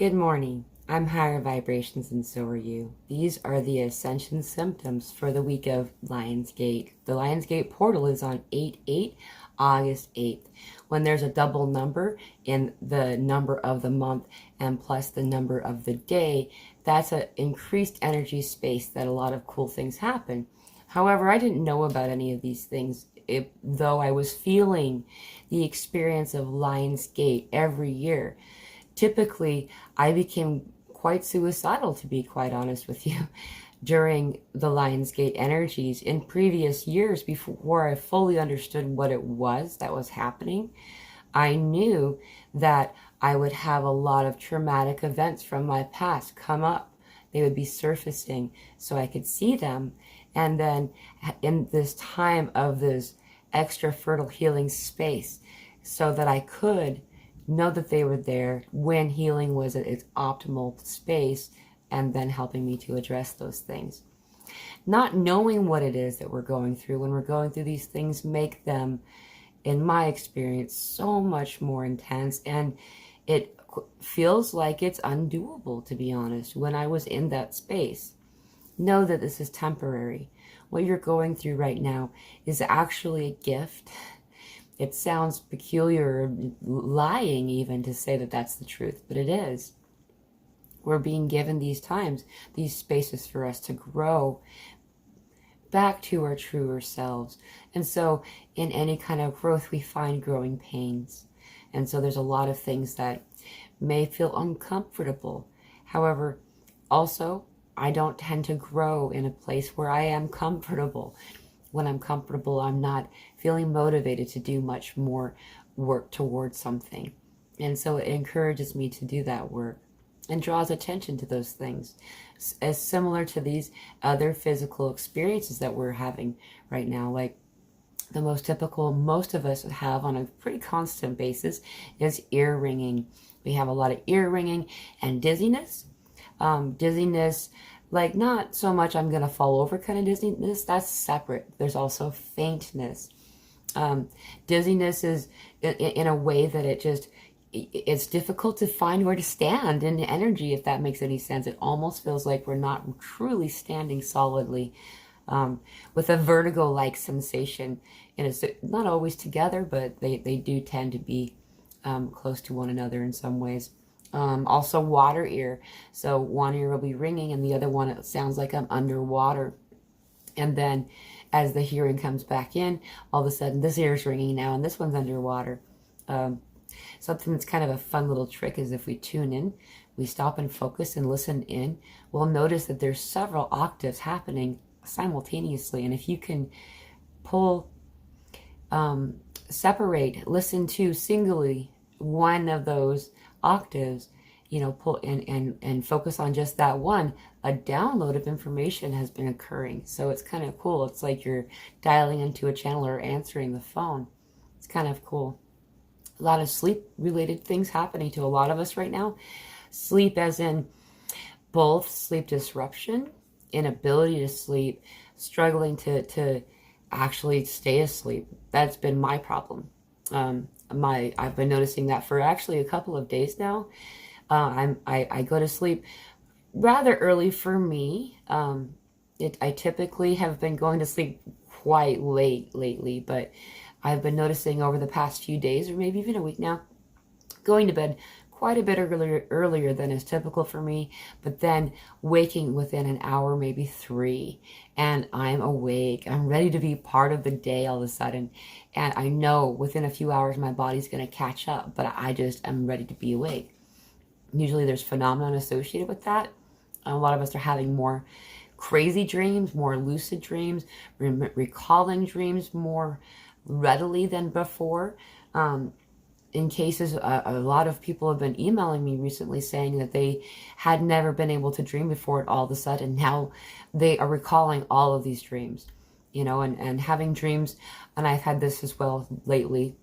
Good morning. I'm higher vibrations and so are you. These are the Ascension Symptoms for the week of Lionsgate. The Lionsgate portal is on 8/8, August 8th. When there's a double number in the number of the month and plus the number of the day, that's an increased energy space that a lot of cool things happen. However, I didn't know about any of these things, though I was feeling the experience of Lionsgate every year. Typically, I became quite suicidal, to be quite honest with you, during the Lionsgate energies in previous years before I fully understood what it was that was happening. I knew that I would have a lot of traumatic events from my past come up. They would be surfacing so I could see them. And then in this time of this extra fertile healing space, so that I could know that they were there when healing was at its optimal space, and then helping me to address those things. Not knowing what it is that we're going through when we're going through these things make them, in my experience, so much more intense, and it feels like it's undoable, to be honest, when I was in that space. Know that this is temporary. What you're going through right now is actually a gift. It sounds peculiar, lying even, to say that that's the truth, but it is. We're being given these times, these spaces for us to grow back to our truer selves. And so in any kind of growth, we find growing pains. And so there's a lot of things that may feel uncomfortable. However, also, I don't tend to grow in a place where I am comfortable. When I'm comfortable, I'm not feeling motivated to do much more work towards something. And so it encourages me to do that work and draws attention to those things, as similar to these other physical experiences that we're having right now. Like the most typical most of us have on a pretty constant basis is ear ringing. We have a lot of ear ringing and dizziness. Dizziness, like not so much I'm going to fall over kind of dizziness, that's separate. There's also faintness. Dizziness is in a way that it's difficult to find where to stand in energy, if that makes any sense. It almost feels like we're not truly standing solidly, with a vertigo-like sensation. And it's not always together, but they do tend to be close to one another in some ways. Also water ear. So one ear will be ringing and the other one, it sounds like I'm underwater. And then as the hearing comes back in, all of a sudden this ear is ringing now and this one's underwater. Something that's kind of a fun little trick is if we tune in, we stop and focus and listen in, we'll notice that there's several octaves happening simultaneously. And if you can pull, separate, listen to singly one of those octaves, pull and focus on just that one, a download of information has been occurring. So it's kind of cool. It's like you're dialing into a channel or answering the phone. It's kind of cool. A lot of sleep related things happening to a lot of us right now. Sleep as in both sleep disruption, inability to sleep, struggling to actually stay asleep. That's been my problem. I've been noticing that for actually a couple of days now. I go to sleep rather early for me. I typically have been going to sleep quite late lately, but I've been noticing over the past few days, or maybe even a week now, going to bed quite a bit earlier than is typical for me, but then waking within an hour, maybe 3, and I'm awake. I'm ready to be part of the day all of a sudden, and I know within a few hours my body's going to catch up, but I'm ready to be awake. Usually there's phenomenon associated with that. A lot of us are having more crazy dreams, more lucid dreams, recalling dreams more readily than before. In cases, a lot of people have been emailing me recently saying that they had never been able to dream before, all of a sudden now they are recalling all of these dreams, and having dreams. And I've had this as well lately.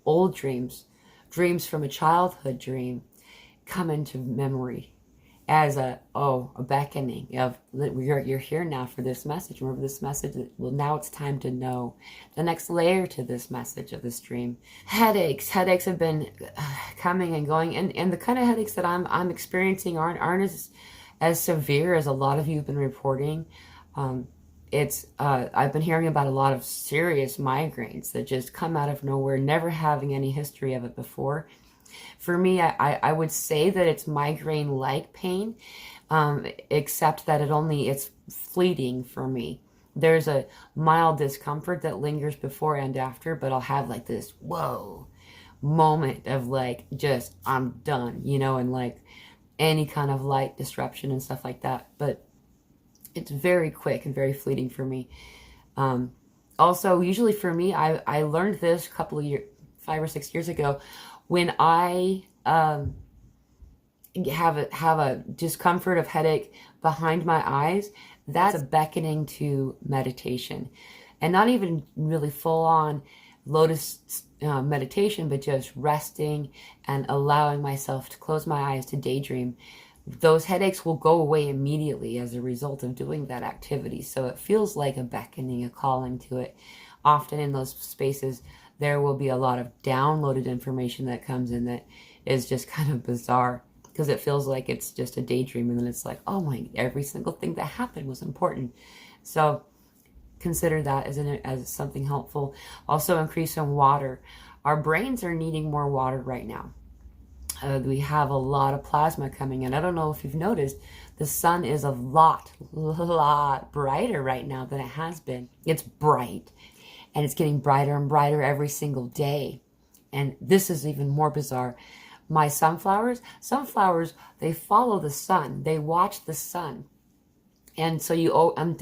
Old dreams from a childhood dream come into memory, as a beckoning of, you're here now for this message. Remember this message, well, now it's time to know the next layer to this message of this dream. Headaches have been coming and going, and the kind of headaches that I'm experiencing aren't as severe as a lot of you have been reporting. I've been hearing about a lot of serious migraines that just come out of nowhere, never having any history of it before. For me, I would say that it's migraine-like pain, except that it's fleeting for me. There's a mild discomfort that lingers before and after, but I'll have like this, whoa, moment of like, just, I'm done, and like any kind of light disruption and stuff like that. But it's very quick and very fleeting for me. Also, usually for me, I learned this a couple of years, 5 or 6 years ago, when I have a discomfort of headache behind my eyes. That's a beckoning to meditation, and not even really full on lotus meditation, but just resting and allowing myself to close my eyes to daydream. Those headaches will go away immediately as a result of doing that activity. So it feels like a beckoning, a calling to it. Often in those spaces, there will be a lot of downloaded information that comes in that is just kind of bizarre, because it feels like it's just a daydream, and then it's like, oh my, every single thing that happened was important. So consider that as something helpful. Also, increase in water. Our brains are needing more water right now. We have a lot of plasma coming in. I don't know if you've noticed, the sun is a lot brighter right now than it has been. It's bright, and it's getting brighter and brighter every single day. And this is even more bizarre. My sunflowers, they follow the sun. They watch the sun. And so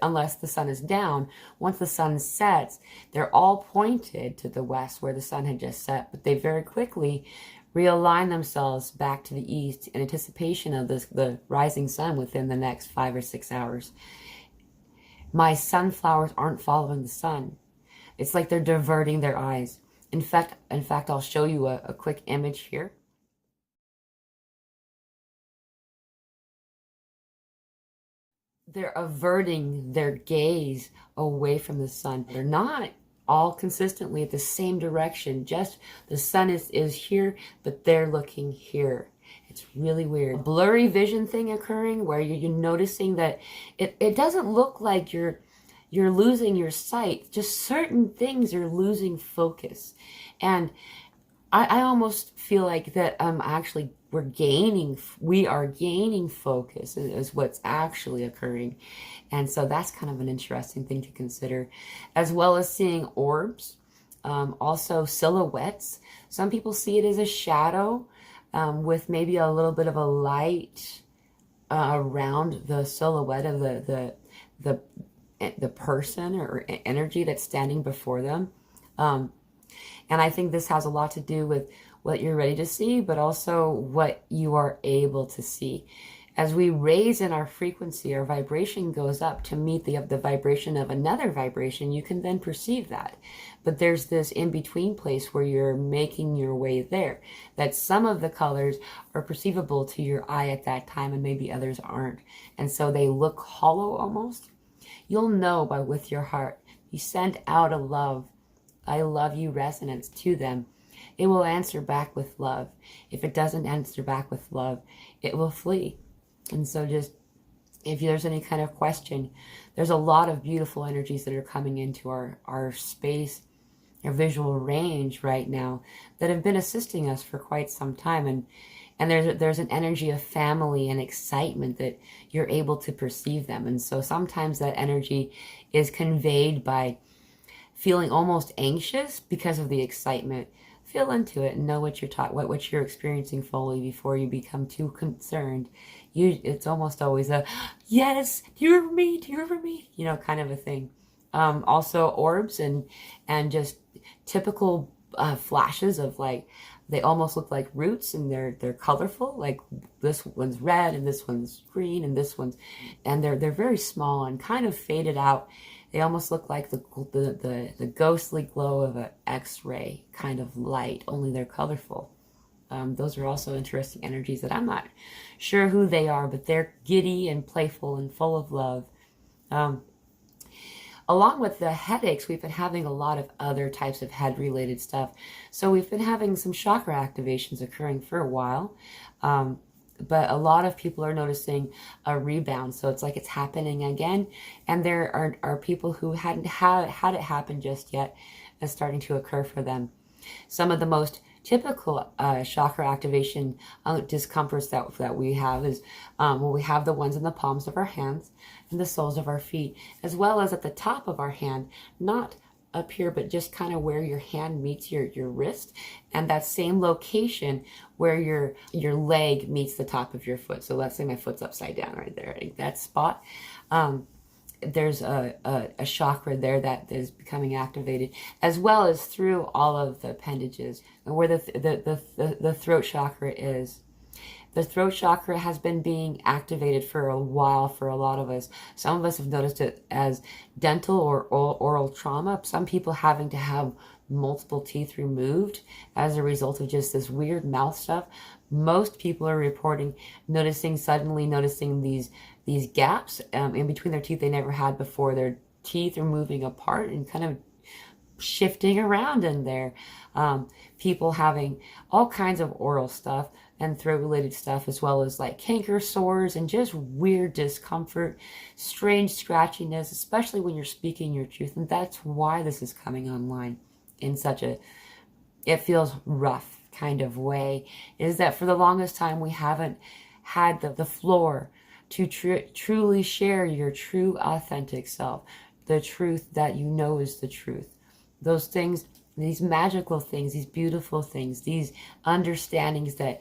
unless the sun is down, once the sun sets, they're all pointed to the west where the sun had just set. But they very quickly realign themselves back to the east in anticipation of the rising sun within the next 5 or 6 hours. My sunflowers aren't following the sun. It's like they're diverting their eyes. In fact, I'll show you a quick image here. They're averting their gaze away from the sun. They're not all consistently at the same direction. Just the sun is here, but they're looking here. It's really weird. A blurry vision thing occurring where you're noticing that it doesn't look like you're losing your sight. Just certain things are losing focus. And I almost feel like that actually we are gaining focus is what's actually occurring. And so that's kind of an interesting thing to consider, as well as seeing orbs, also silhouettes. Some people see it as a shadow with maybe a little bit of a light around the silhouette of the person or energy that's standing before them. And I think this has a lot to do with what you're ready to see, but also what you are able to see. As we raise in our frequency, our vibration goes up to meet the vibration of another vibration. You can then perceive that. But there's this in-between place where you're making your way there, that some of the colors are perceivable to your eye at that time, and maybe others aren't. And so they look hollow almost. You'll know with your heart. You send out a love, I love you resonance to them. It will answer back with love. If it doesn't answer back with love, it will flee. And so just, if there's any kind of question, there's a lot of beautiful energies that are coming into our space, our visual range right now that have been assisting us for quite some time. And there's an energy of family and excitement that you're able to perceive them. And so sometimes that energy is conveyed by feeling almost anxious because of the excitement. Feel into it and know what you're experiencing fully before you become too concerned. It's almost always a, yes, do you remember me? Do you remember me? Kind of a thing. Also orbs and just typical flashes of like, they almost look like roots, and they're colorful. Like this one's red and this one's green and this one's, and they're very small and kind of faded out. They almost look like the ghostly glow of an X-ray kind of light, only they're colorful. Those are also interesting energies that I'm not sure who they are, but they're giddy and playful and full of love. Along with the headaches, we've been having a lot of other types of head-related stuff. So we've been having some chakra activations occurring for a while. But a lot of people are noticing a rebound. So it's like it's happening again. And there are people who hadn't had it happen just yet and starting to occur for them. Some of the most typical chakra activation discomforts that we have is well, we have the ones in the palms of our hands and the soles of our feet, as well as at the top of our hand, not up here, but just kind of where your hand meets your wrist, and that same location where your leg meets the top of your foot. So let's say my foot's upside down right there, right? That spot. There's a chakra there that is becoming activated, as well as through all of the appendages, and where the throat chakra is. The throat chakra has been being activated for a while for a lot of us. Some of us have noticed it as dental or oral trauma. Some people having to have multiple teeth removed as a result of just this weird mouth stuff. Most people are reporting suddenly noticing these gaps in between their teeth they never had before. Their teeth are moving apart and kind of shifting around in there. People having all kinds of oral stuff and throat related stuff, as well as like canker sores and just weird discomfort, strange scratchiness, especially when you're speaking your truth. And that's why this is coming online in such a, it feels rough kind of way, is that for the longest time we haven't had the floor to truly share your true authentic self, the truth that you know is the truth. Those things, these magical things, these beautiful things, these understandings that,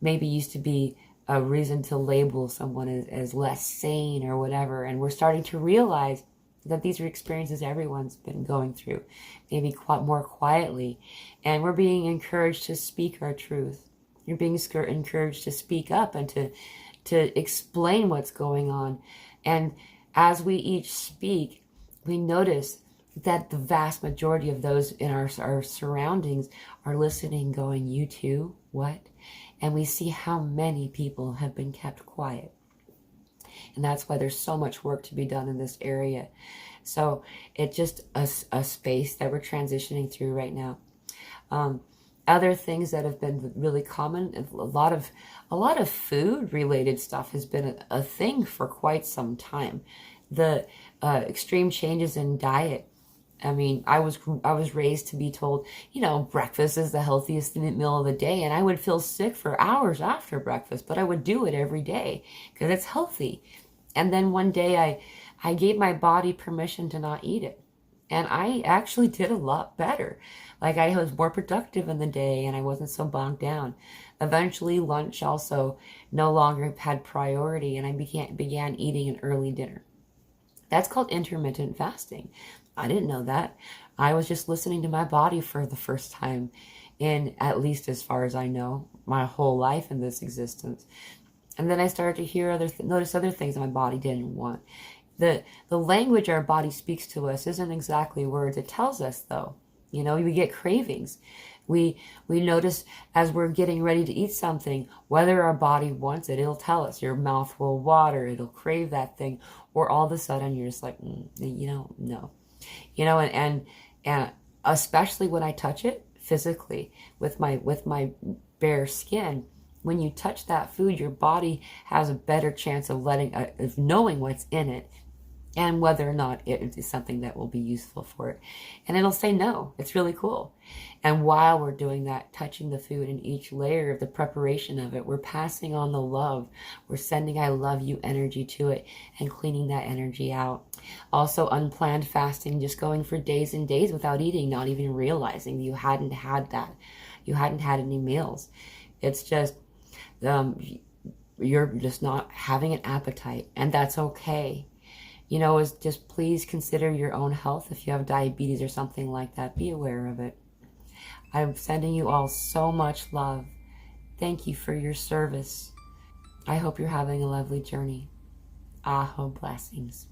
maybe used to be a reason to label someone as less sane or whatever. And we're starting to realize that these are experiences everyone's been going through, maybe more quietly. And we're being encouraged to speak our truth. You're being encouraged to speak up and to explain what's going on. And as we each speak, we notice that the vast majority of those in our surroundings are listening, going, "You too? What?" And we see how many people have been kept quiet. And that's why there's so much work to be done in this area. So it's just a space that we're transitioning through right now. Other things that have been really common, a lot of food related stuff has been a thing for quite some time. The extreme changes in diet. I mean, I was raised to be told, breakfast is the healthiest meal of the day, and I would feel sick for hours after breakfast, but I would do it every day because it's healthy. And then one day I gave my body permission to not eat it, and I actually did a lot better. Like, I was more productive in the day, and I wasn't so bogged down. Eventually, lunch also no longer had priority, and I began eating an early dinner. That's called intermittent fasting. I didn't know that. I was just listening to my body for the first time in, at least as far as I know, my whole life in this existence. And then I started to hear notice other things that my body didn't want. The language our body speaks to us isn't exactly words. It tells us, though. We get cravings. We notice as we're getting ready to eat something, whether our body wants it, it'll tell us. Your mouth will water, it'll crave that thing, or all of a sudden you're just like, no. And especially when I touch it physically with my bare skin, when you touch that food, your body has a better chance of knowing what's in it and whether or not it is something that will be useful for it. And it'll say no. It's really cool. And while we're doing that, touching the food in each layer of the preparation of it, we're passing on the love. We're sending I love you energy to it and cleaning that energy out. Also, unplanned fasting, just going for days and days without eating, not even realizing you hadn't had that. You hadn't had any meals. It's just, you're just not having an appetite, and that's okay. Is just please consider your own health. If you have diabetes or something like that, be aware of it. I'm sending you all so much love. Thank you for your service. I hope you're having a lovely journey. Aho blessings.